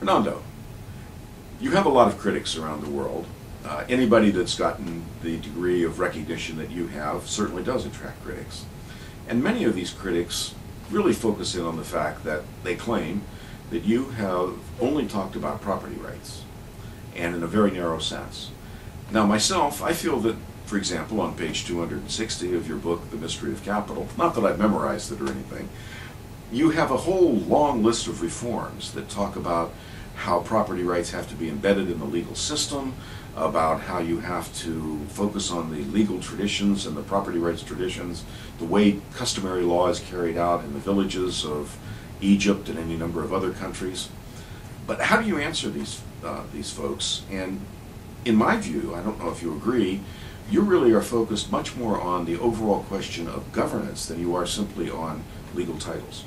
Hernando, you have a lot of critics around the world. Anybody that's gotten the degree of recognition that you have certainly does attract critics. And many of these critics really focus in on the fact that they claim that you have only talked about property rights, and in a very narrow sense. Now myself, I feel that, for example, on page 260 of your book, The Mystery of Capital, not that I've memorized it or anything, you have a whole long list of reforms that talk about how property rights have to be embedded in the legal system, about how you have to focus on the legal traditions and the property rights traditions, the way customary law is carried out in the villages of Egypt and any number of other countries. But how do you answer these folks? And in my view, I don't know if you agree, you really are focused much more on the overall question of governance than you are simply on legal titles.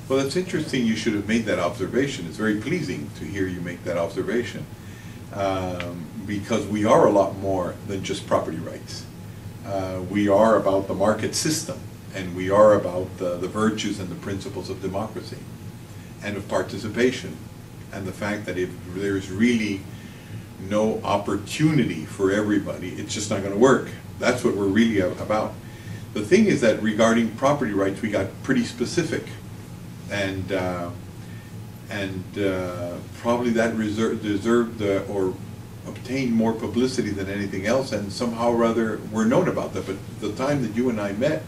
Well, it's interesting you should have made that observation. It's very pleasing to hear you make that observation, because we are a lot more than just property rights. We are about the market system, and we are about the virtues and the principles of democracy and of participation, and the fact that if there's really no opportunity for everybody, it's just not going to work. That's what we're really about. The thing is that regarding property rights, we got pretty specific. And probably that deserved or obtained more publicity than anything else, and somehow or other we're known about that. But the time that you and I met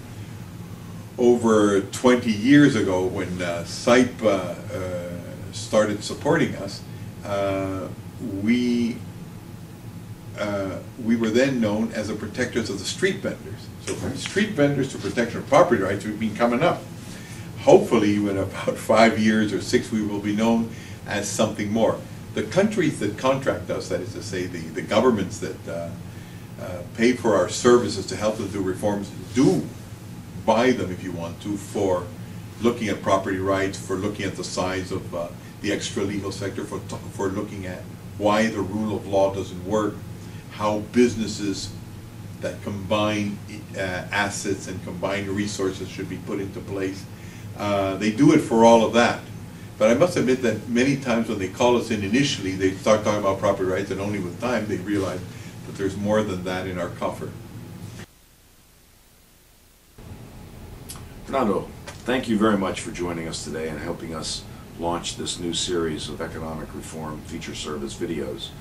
over 20 years ago, when SIPE started supporting us, we were then known as the protectors of the street vendors. So from street vendors to protection of property rights, we've been coming up. Hopefully, in about 5 years or 6, we will be known as something more. The countries that contract us, that is to say, the governments that pay for our services to help us do reforms, do buy them, if you want to, for looking at property rights, for looking at the size of the extra-legal sector, for looking at why the rule of law doesn't work, how businesses that combine assets and combine resources should be put into place. They do it for all of that. But I must admit that many times when they call us in initially, they start talking about property rights, and only with time they realize that there's more than that in our coffer. Hernando, thank you very much for joining us today and helping us launch this new series of economic reform feature service videos.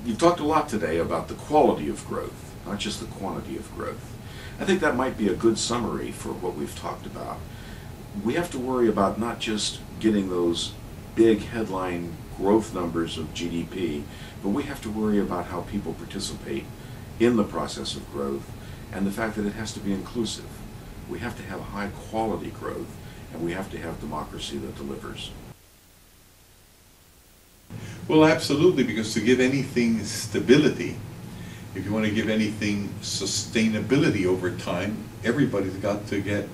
You've talked a lot today about the quality of growth, not just the quantity of growth. I think that might be a good summary for what we've talked about. We have to worry about not just getting those big headline growth numbers of GDP, but we have to worry about how people participate in the process of growth, and the fact that it has to be inclusive. We have to have high quality growth, and we have to have democracy that delivers. Well, absolutely, because to give anything stability, if you want to give anything sustainability over time, everybody's got to get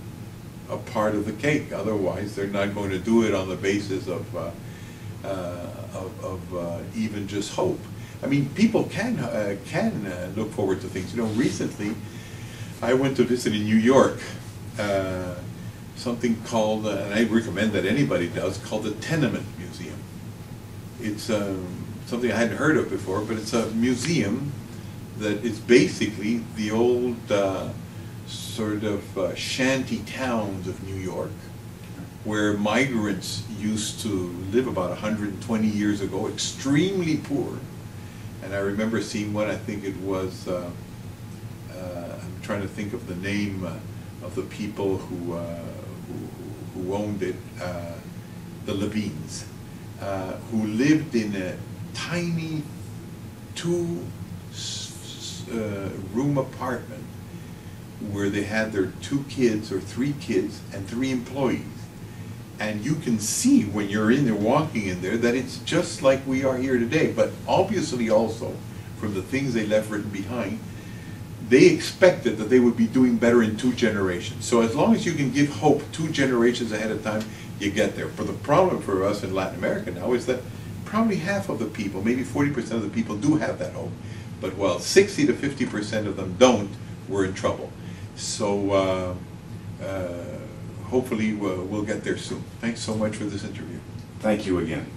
a part of the cake. Otherwise, they're not going to do it on the basis of even just hope. I mean, people can look forward to things. You know, recently I went to visit in New York something called, and I recommend that anybody does, called the Tenement Museum. It's something I hadn't heard of before, but it's a museum that is basically the old sort of shanty towns of New York, where migrants used to live about 120 years ago, extremely poor. And I remember seeing one, I think it was, I'm trying to think of the name of the people who owned it, the Levines, who lived in a tiny two-room apartment where they had their 2 kids or 3 kids and 3 employees. And you can see when you're in there, walking in there, that it's just like we are here today. But obviously also, from the things they left written behind, they expected that they would be doing better in 2 generations. So as long as you can give hope 2 generations ahead of time, you get there. But the problem for us in Latin America now is that probably half of the people, maybe 40% of the people do have that hope. But while 60 to 50% of them don't, we're in trouble. So hopefully we'll get there soon. Thanks so much for this interview. Thank you again.